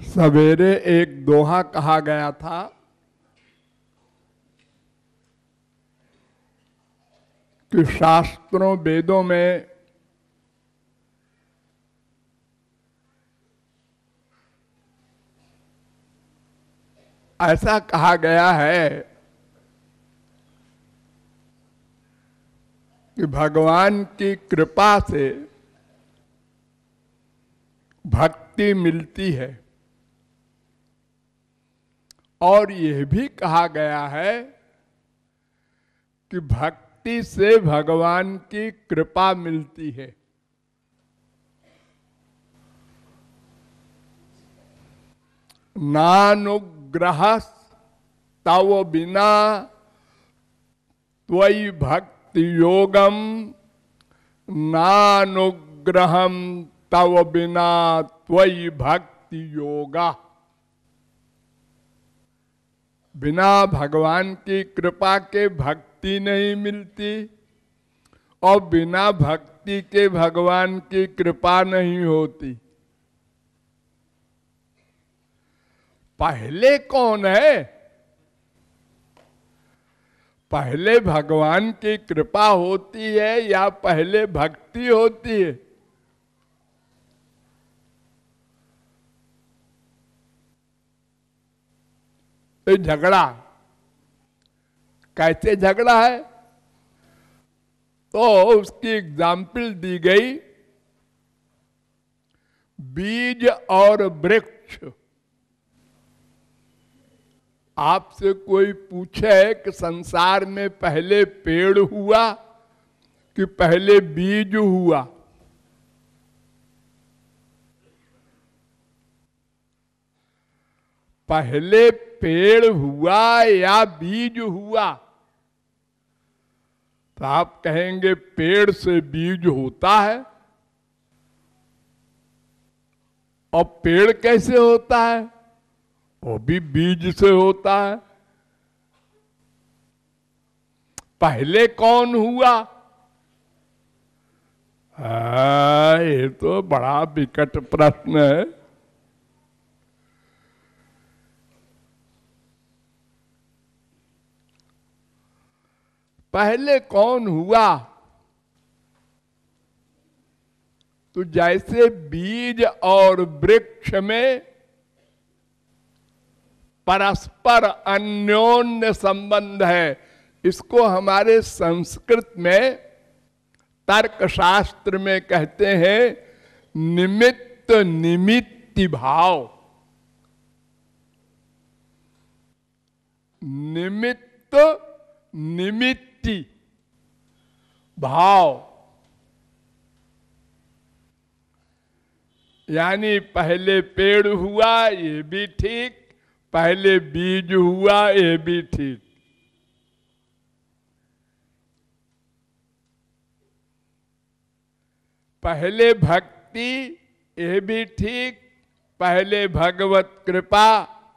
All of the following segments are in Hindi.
सवेरे एक दोहा कहा गया था कि शास्त्रों वेदों में ऐसा कहा गया है कि भगवान की कृपा से भक्ति मिलती है, और यह भी कहा गया है कि भक्ति से भगवान की कृपा मिलती है। नानुग्रह तव बिना त्वयि भक्ति योगम, नानुग्रहम तव बिना त्वयि भक्ति योगा। बिना भगवान की कृपा के भक्ति नहीं मिलती, और बिना भक्ति के भगवान की कृपा नहीं होती। पहले कौन है? पहले भगवान की कृपा होती है या पहले भक्ति होती है? ये झगड़ा कैसे झगड़ा है? तो उसकी एग्जाम्पल दी गई बीज और वृक्ष। आपसे कोई पूछे कि संसार में पहले पेड़ हुआ कि पहले बीज हुआ, पहले पेड़ हुआ या बीज हुआ? तो आप कहेंगे पेड़ से बीज होता है। और पेड़ कैसे होता है? वो भी बीज से होता है। पहले कौन हुआ? ये तो बड़ा विकट प्रश्न है। पहले कौन हुआ? तो जैसे बीज और वृक्ष में परस्पर अन्योन्य संबंध है, इसको हमारे संस्कृत में तर्कशास्त्र में कहते हैं निमित्त निमित्ति भाव। निमित्त निमित्ति भाव, यानी पहले पेड़ हुआ ये भी ठीक, पहले बीज हुआ ये भी ठीक। पहले भक्ति ये भी ठीक, पहले भगवत कृपा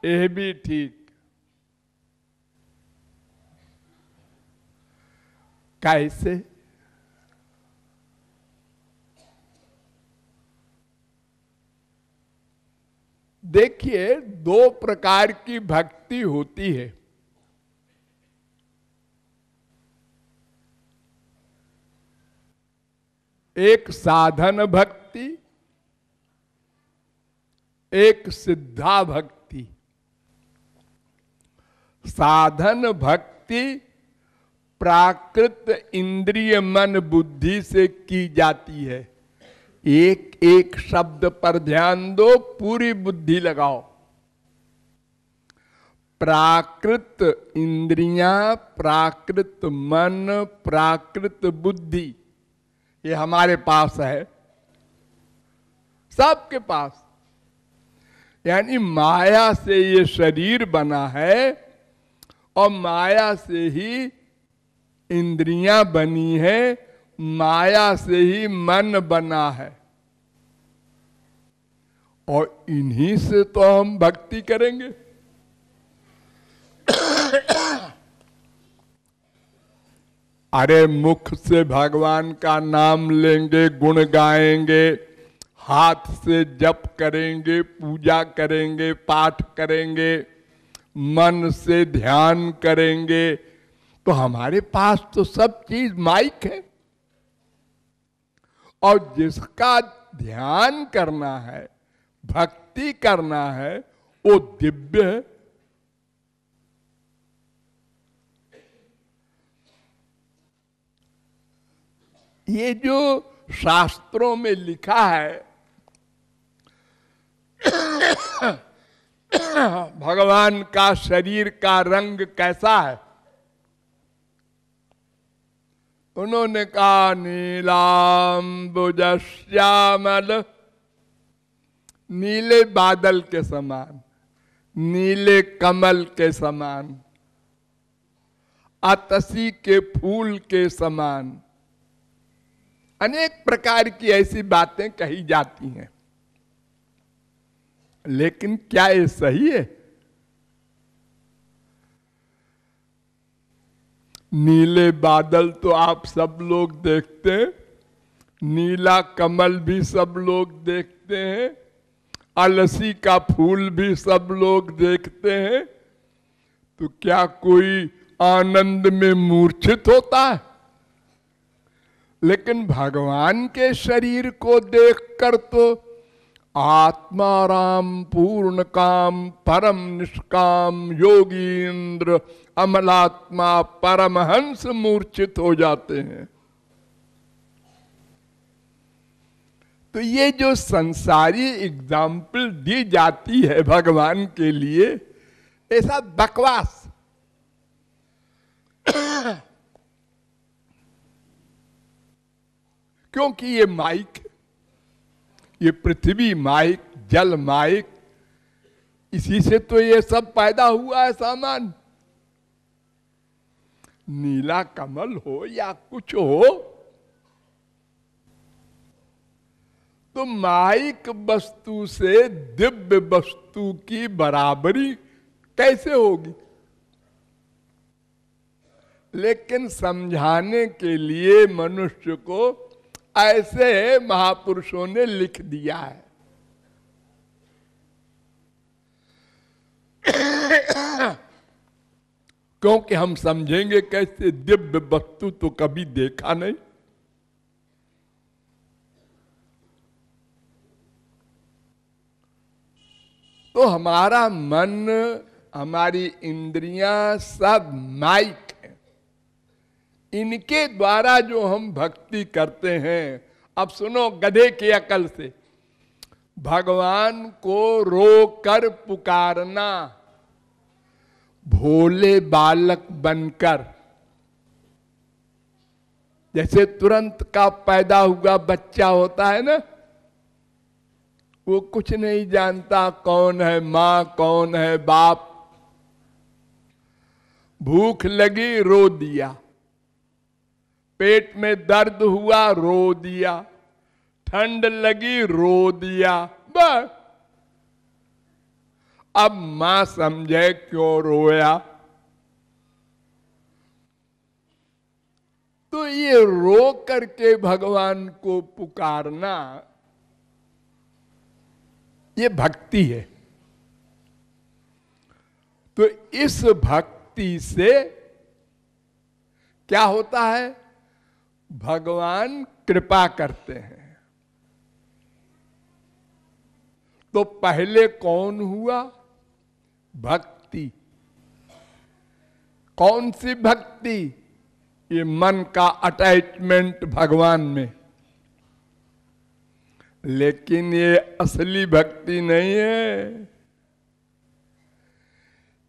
ये भी ठीक। कैसे? देखिए, दो प्रकार की भक्ति होती है। एक साधन भक्ति, एक सिद्धा भक्ति। साधन भक्ति प्राकृत इंद्रिय मन बुद्धि से की जाती है। एक एक शब्द पर ध्यान दो, पूरी बुद्धि लगाओ। प्राकृत इंद्रियां, प्राकृत मन, प्राकृत बुद्धि, ये हमारे पास है, सबके पास। यानी माया से ये शरीर बना है, और माया से ही इंद्रियां बनी है, माया से ही मन बना है, और इन्हीं से तो हम भक्ति करेंगे। अरे मुख से भगवान का नाम लेंगे, गुण गाएंगे, हाथ से जप करेंगे, पूजा करेंगे, पाठ करेंगे, मन से ध्यान करेंगे, तो हमारे पास तो सब चीज माइक है। और जिसका ध्यान करना है, भक्ति करना है, वो दिव्य है। ये जो शास्त्रों में लिखा है भगवान का शरीर का रंग कैसा है, उन्होंने कहा नीलांबुजश्यामल, नीले बादल के समान, नीले कमल के समान, आतसी के फूल के समान। अनेक प्रकार की ऐसी बातें कही जाती हैं, लेकिन क्या ये सही है? नीले बादल तो आप सब लोग देखते हैं, नीला कमल भी सब लोग देखते हैं, अलसी का फूल भी सब लोग देखते हैं, तो क्या कोई आनंद में मूर्छित होता है? लेकिन भगवान के शरीर को देखकर तो आत्माराम पूर्ण काम परम निष्काम योगींद्र अमलात्मा परमहंस मूर्छित हो जाते हैं। तो ये जो संसारी एग्जाम्पल दी जाती है भगवान के लिए, ऐसा बकवास क्योंकि ये माइक, ये पृथ्वी माइक, जल माइक, इसी से तो ये सब पैदा हुआ है सामान। नीला कमल हो या कुछ हो, तो माइक वस्तु से दिव्य वस्तु की बराबरी कैसे होगी? लेकिन समझाने के लिए मनुष्य को ऐसे महापुरुषों ने लिख दिया है। क्योंकि हम समझेंगे कैसे? दिव्य वस्तु तो कभी देखा नहीं। तो हमारा मन, हमारी इंद्रियां सब माइक है। इनके द्वारा जो हम भक्ति करते हैं, अब सुनो गधे की अकल से, भगवान को रो कर पुकारना, भोले बालक बनकर, जैसे तुरंत का पैदा हुआ बच्चा होता है ना, वो कुछ नहीं जानता कौन है मां कौन है बाप, भूख लगी रो दिया, पेट में दर्द हुआ रो दिया, ठंड लगी रो दिया, बस। अब मां समझे क्यों रोया। तो ये रो करके भगवान को पुकारना, ये भक्ति है। तो इस भक्ति से क्या होता है? भगवान कृपा करते हैं। तो पहले कौन हुआ? भक्ति। कौन सी भक्ति? ये मन का अटैचमेंट भगवान में। लेकिन ये असली भक्ति नहीं है।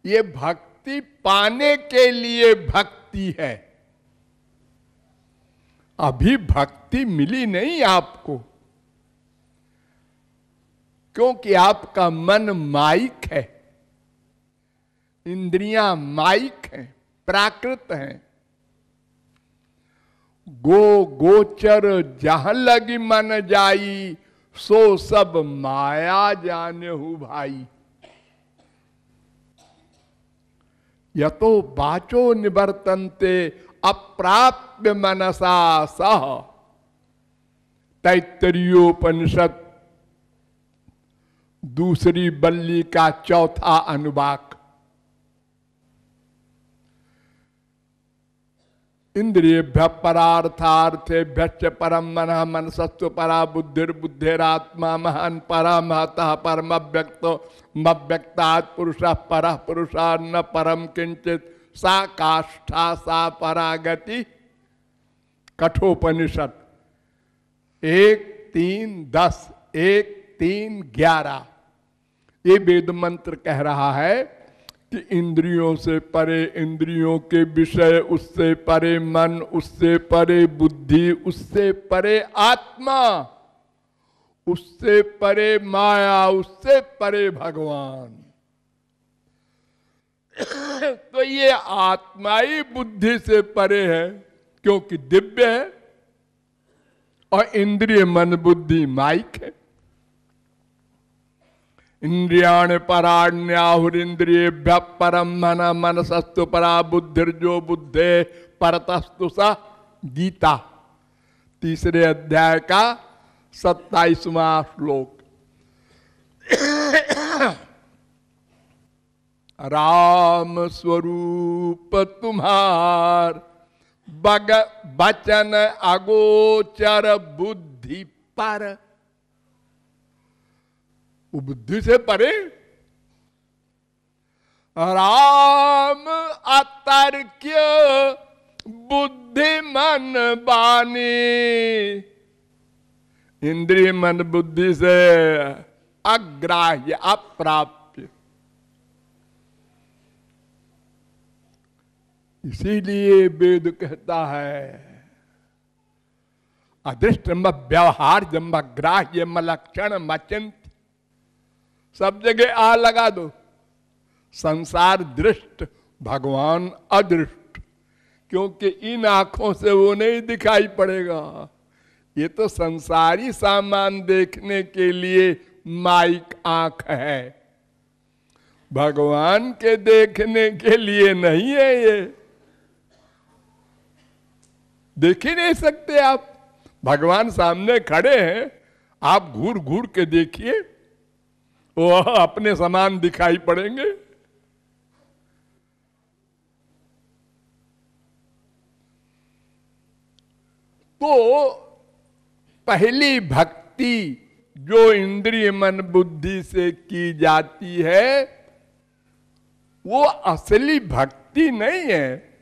ये भक्ति पाने के लिए भक्ति है। अभी भक्ति मिली नहीं आपको, क्योंकि आपका मन माइक है, इंद्रियां माइक हैं, प्राकृत हैं। गोचर जहां लगी मन जाई, सो सब माया जाने हूं भाई। यतो वाचो निवर्तन्ते अप्राप्य मनसा सह, तैत्तरीयोपनिषद दूसरी बल्ली का चौथा अनुवाक। इंद्रियेभ्य परार्थार्थेभ्यश्च परम मनः मनसस्तु परा बुद्धिर्बुद्धिरात्मा महान परा महतः परम अव्यक्तात् पुरुषः परः पुरुषात् न परम किंचित सा काष्ठा सा परागति। कठोपनिषद 1:3-10, 1:3-11। ये वेद मंत्र कह रहा है कि इंद्रियों से परे इंद्रियों के विषय, उससे परे मन, उससे परे बुद्धि, उससे परे आत्मा, उससे परे माया, उससे परे भगवान। तो ये आत्मा ही बुद्धि से परे है क्योंकि दिव्य है, और इंद्रिय मन बुद्धि माइक है। इंद्रियाण पराण्याहुरिंद्रियेभ्यः परम मन मनसस्तु परा बुद्धिर्जो बुद्धे परतस्तु सा। गीता 3 अध्याय का 27वां श्लोक। राम स्वरूप तुम्हार बचन अगोचर बुद्धि पर। वो बुद्धि से परे। राम अतर्क्य बुद्धि मन बानी। इंद्रिय मन बुद्धि से अग्राह्य अप्राप्य। इसीलिए वेद कहता है अदृष्ट व्यवहार जम ग्राह्य लक्षण मचिंत। सब जगह आ लगा दो। संसार दृष्ट, भगवान अदृष्ट, क्योंकि इन आंखों से वो नहीं दिखाई पड़ेगा। ये तो संसारी सामान देखने के लिए माइक आंख है, भगवान के देखने के लिए नहीं है। ये देख ही नहीं सकते आप। भगवान सामने खड़े हैं, आप घूर घूर के देखिए, वो अपने समान दिखाई पड़ेंगे। तो पहली भक्ति जो इंद्रिय मन बुद्धि से की जाती है वो असली भक्ति नहीं है,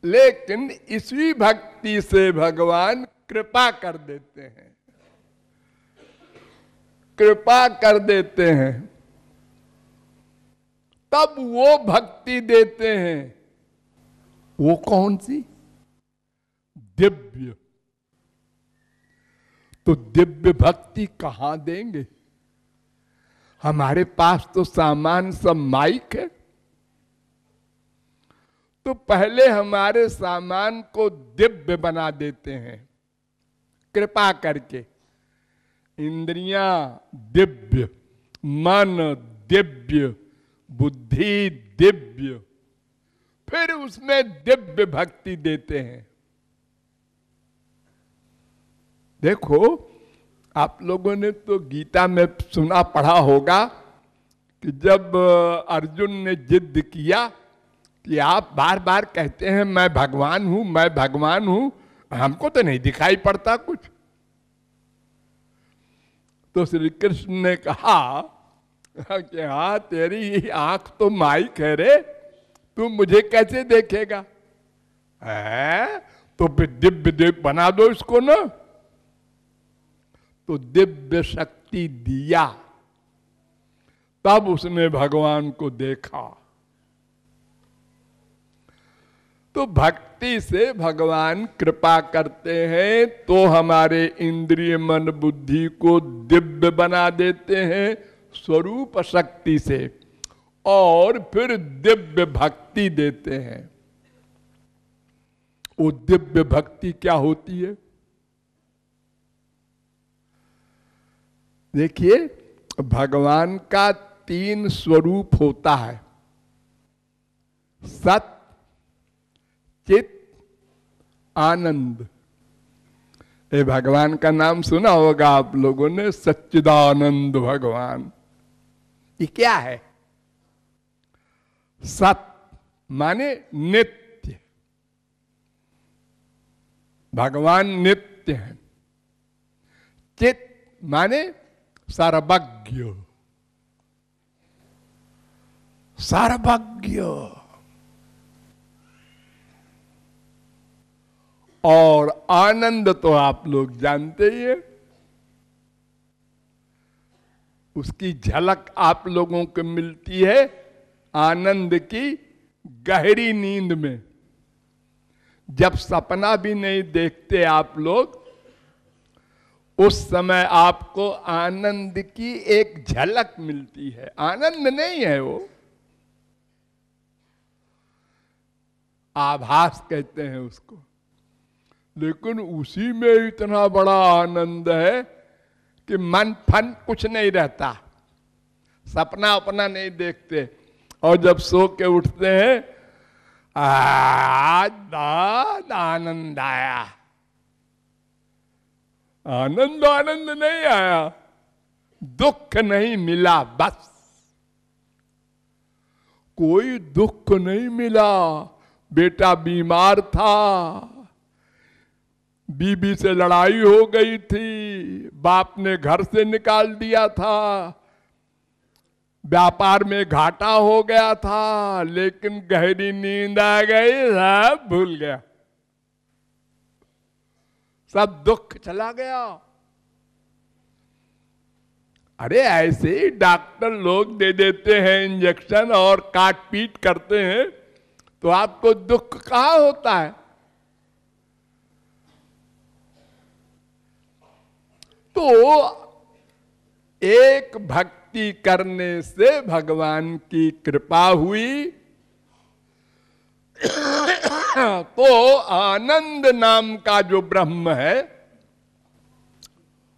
लेकिन इसी भक्ति से भगवान कृपा कर देते हैं, कृपा कर देते हैं। तब वो भक्ति देते हैं। वो कौन सी? दिव्य। तो दिव्य भक्ति कहां देंगे? हमारे पास तो सामान सब माइक है। तो पहले हमारे सामान को दिव्य बना देते हैं कृपा करके। इंद्रियां दिव्य, मन दिव्य, बुद्धि दिव्य, फिर उसमें दिव्य भक्ति देते हैं। देखो, आप लोगों ने तो गीता में सुना पढ़ा होगा कि जब अर्जुन ने जिद किया कि आप बार बार कहते हैं मैं भगवान हूं, मैं भगवान हूं, हमको तो नहीं दिखाई पड़ता कुछ। तो श्री कृष्ण ने कहा कि हाँ, तेरी आंख तो माइक है रे, तू मुझे कैसे देखेगा? है तो फिर दिव्य देव बना दो इसको ना। तो दिव्य शक्ति दिया, तब उसने भगवान को देखा। तो भक्ति से भगवान कृपा करते हैं, तो हमारे इंद्रिय मन बुद्धि को दिव्य बना देते हैं स्वरूप शक्ति से, और फिर दिव्य भक्ति देते हैं। वो दिव्य भक्ति क्या होती है? देखिए, भगवान का 3 स्वरूप होता है, सत, चित, आनंद। ये भगवान का नाम सुना होगा आप लोगों ने, सच्चिदानंद भगवान। ये क्या है? सत माने नित्य, भगवान नित्य है। चित माने सर्वज्ञ, सर्वज्ञ। और आनंद तो आप लोग जानते ही हैं, उसकी झलक आप लोगों को मिलती है आनंद की गहरी नींद में। जब सपना भी नहीं देखते आप लोग, उस समय आपको आनंद की एक झलक मिलती है। आनंद नहीं है वो, आभास कहते हैं उसको, लेकिन उसी में इतना बड़ा आनंद है कि मन फन कुछ नहीं रहता, सपना अपना नहीं देखते। और जब सो के उठते हैं, आज बहुत आनंद आया। आनंद आनंद नहीं आया, दुख नहीं मिला, बस कोई दुख नहीं मिला। बेटा बीमार था, बीबी से लड़ाई हो गई थी, बाप ने घर से निकाल दिया था, व्यापार में घाटा हो गया था, लेकिन गहरी नींद आ गई, सब भूल गया, सब दुख चला गया। अरे ऐसे ही डॉक्टर लोग दे देते हैं इंजेक्शन और काट पीट करते हैं, तो आपको दुख कहां होता है? तो एक भक्ति करने से भगवान की कृपा हुई, तो आनंद नाम का जो ब्रह्म है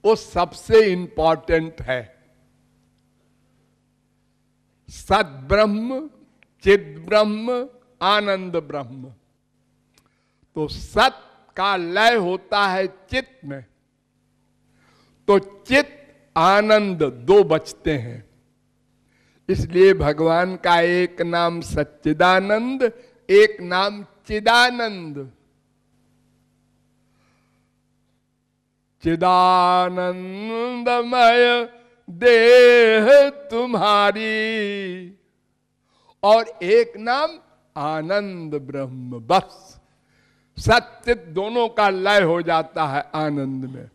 वो सबसे इंपॉर्टेंट है। सद ब्रह्म, चिद ब्रह्म, आनंद ब्रह्म। तो सत का लय होता है चित में, तो चित आनंद दो बचते हैं। इसलिए भगवान का एक नाम सच्चिदानंद, एक नाम चिदानंद। चिदानंदमय देह तुम्हारी, और एक नाम आनंद ब्रह्म। बस सत्य दोनों का लय हो जाता है आनंद में।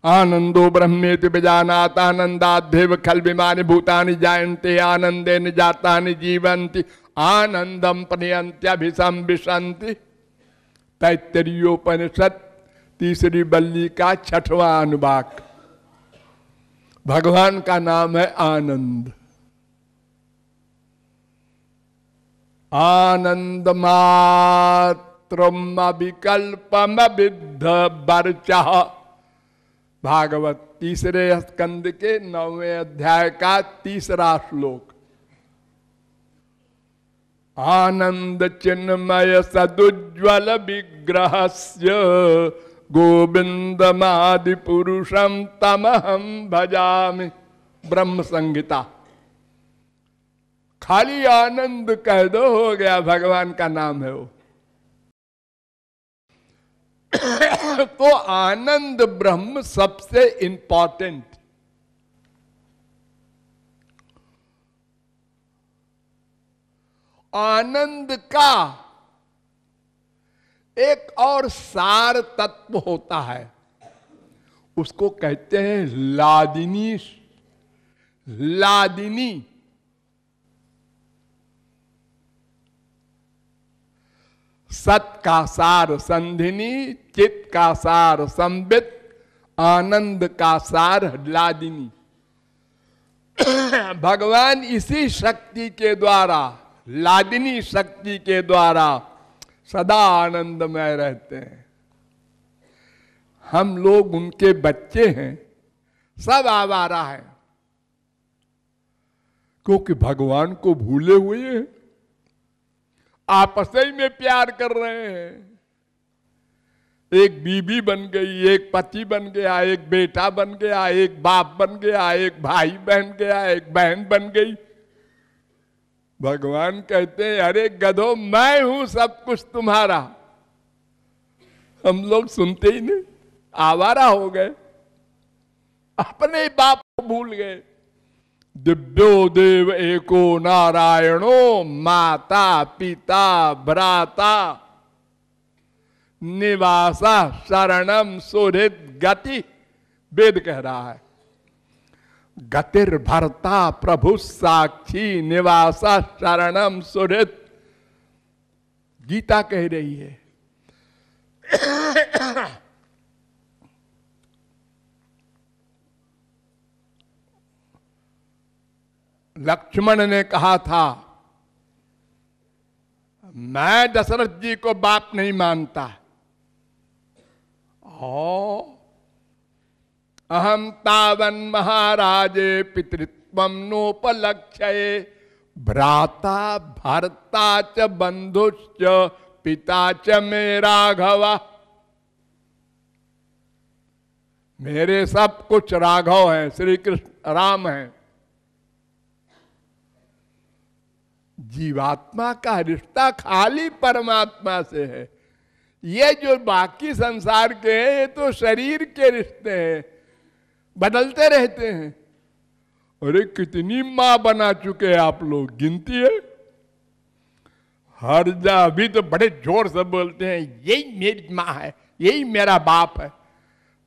आनंदो ब्रह्मेति विजानात आनंदाद्येव खल विमानि भूतानि जायन्ते आनंदेन जातानि जीवन्ति आनंदम प्रयन्त्यभिसंविशन्ति। तैत्तरीयोपनिषद तीसरी बल्ली का 6वां अनुवाक। भगवान का नाम है आनंद। आनंद मात्रम अविकल्पम विद्ध वर्चः। भागवत तीसरे स्कंद के 9वें अध्याय का 3रा श्लोक। आनंद चिन्मय सदुज्वल विग्रहस्य गोविंदमादि पुरुषम तमहम भजामि। ब्रह्म संहिता। खाली आनंद कह दो, हो गया, भगवान का नाम है वो। तो आनंद ब्रह्म सबसे इंपॉर्टेंट। आनंद का एक और सार तत्व होता है, उसको कहते हैं लादिनी। लादिनी सत का सार संधिनी, चित का सार संबित, आनंद का सार लादिनी। भगवान इसी शक्ति के द्वारा, लादिनी शक्ति के द्वारा सदा आनंदमय रहते हैं। हम लोग उनके बच्चे हैं, सब आवारा है, क्योंकि भगवान को भूले हुए हैं, आपस ही में प्यार कर रहे हैं। एक बीबी बन गई, एक पति बन गया, एक बेटा बन गया, एक बाप बन गया, एक भाई बन गया, एक बहन बन गई। भगवान कहते हैं अरे गधो, मैं हूं सब कुछ तुम्हारा। हम लोग सुनते ही नहीं, आवारा हो गए, अपने बाप को भूल गए। दिव्यो देव एको नारायणो, माता पिता भ्राता निवासा शरणम सुहृद गति। वेद कह रहा है गतिर भरता प्रभु साक्षी निवासा शरणम सुहृद। गीता कह रही है। लक्ष्मण ने कहा था मैं दशरथ जी को बाप नहीं मानता, अहम तावन महाराजे पितृत्वम नोपलक्ष्ये भ्राता भर्ता च बंधुश्च पिता च मे राघव। मेरे सब कुछ राघव हैं, श्री कृष्ण राम हैं। जीवात्मा का रिश्ता खाली परमात्मा से है। ये जो बाकी संसार के हैं ये तो शरीर के रिश्ते हैं, बदलते रहते हैं। अरे कितनी माँ बना चुके हैं आप लोग, गिनती है? हर जा अभी तो बड़े जोर से बोलते हैं यही मेरी माँ है, यही मेरा बाप है।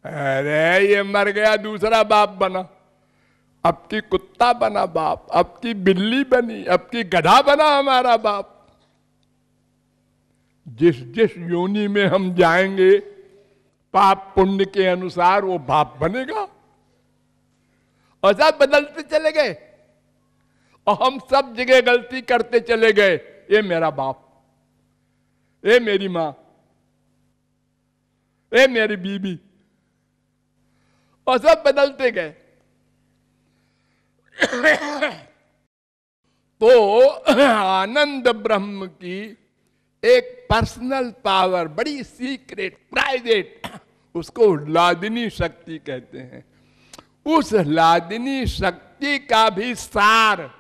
अरे ये मर गया, दूसरा बाप बना, अब की कुत्ता बना बाप, अब की बिल्ली बनी, अब की गधा बना हमारा बाप। जिस जिस योनि में हम जाएंगे पाप पुण्य के अनुसार वो बाप बनेगा। और सब बदलते चले गए और हम सब जगह गलती करते चले गए। ये मेरा बाप, ये मेरी मां, ये मेरी बीबी, और सब बदलते गए। तो आनंद ब्रह्म की एक पर्सनल पावर, बड़ी सीक्रेट प्राइवेट, उसको लादिनी शक्ति कहते हैं। उस लादिनी शक्ति का भी सार,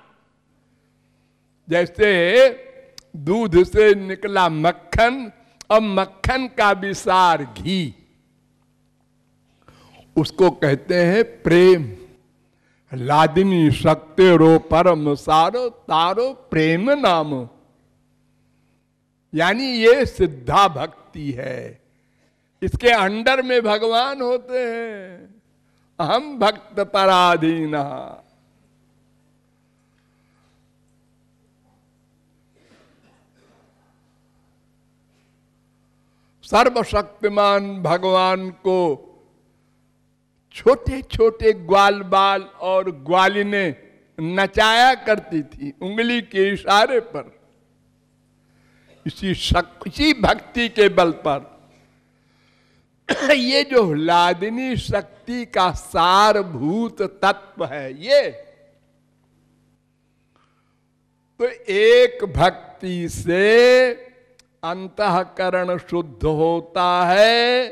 जैसे दूध से निकला मक्खन और मक्खन का भी सार घी, उसको कहते हैं प्रेम। लादिनी शक्ति रो परम सारो तारो प्रेम नाम। यानी ये सिद्धा भक्ति है, इसके अंडर में भगवान होते हैं। हम भक्त पराधीन। सर्वशक्तिमान भगवान को छोटे छोटे ग्वाल बाल और ग्वालिने नचाया करती थी उंगली के इशारे पर। इसी भक्ति के बल पर ये जो लादिनी शक्ति का सारभूत तत्व है, ये तो एक भक्ति से अंतःकरण शुद्ध होता है,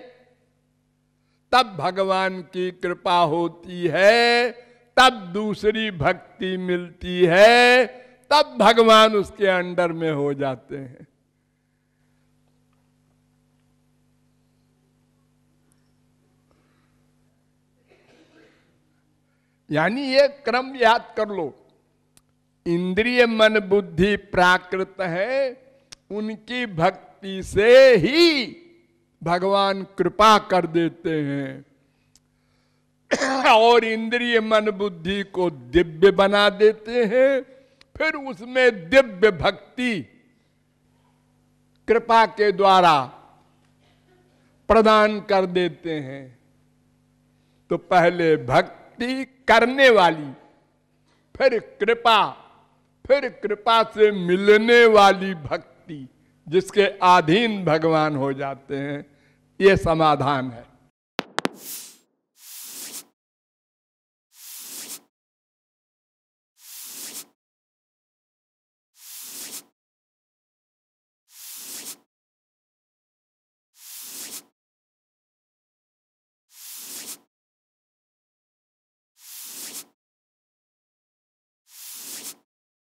तब भगवान की कृपा होती है, तब दूसरी भक्ति मिलती है, तब भगवान उसके अंडर में हो जाते हैं। यानी ये क्रम याद कर लो। इंद्रिय मन बुद्धि प्राकृत है, उनकी भक्ति से ही भगवान कृपा कर देते हैं और इंद्रिय मन बुद्धि को दिव्य बना देते हैं। फिर उसमें दिव्य भक्ति कृपा के द्वारा प्रदान कर देते हैं। तो पहले भक्ति करने वाली, फिर कृपा से मिलने वाली भक्ति, जिसके अधीन भगवान हो जाते हैं। ये समाधान है।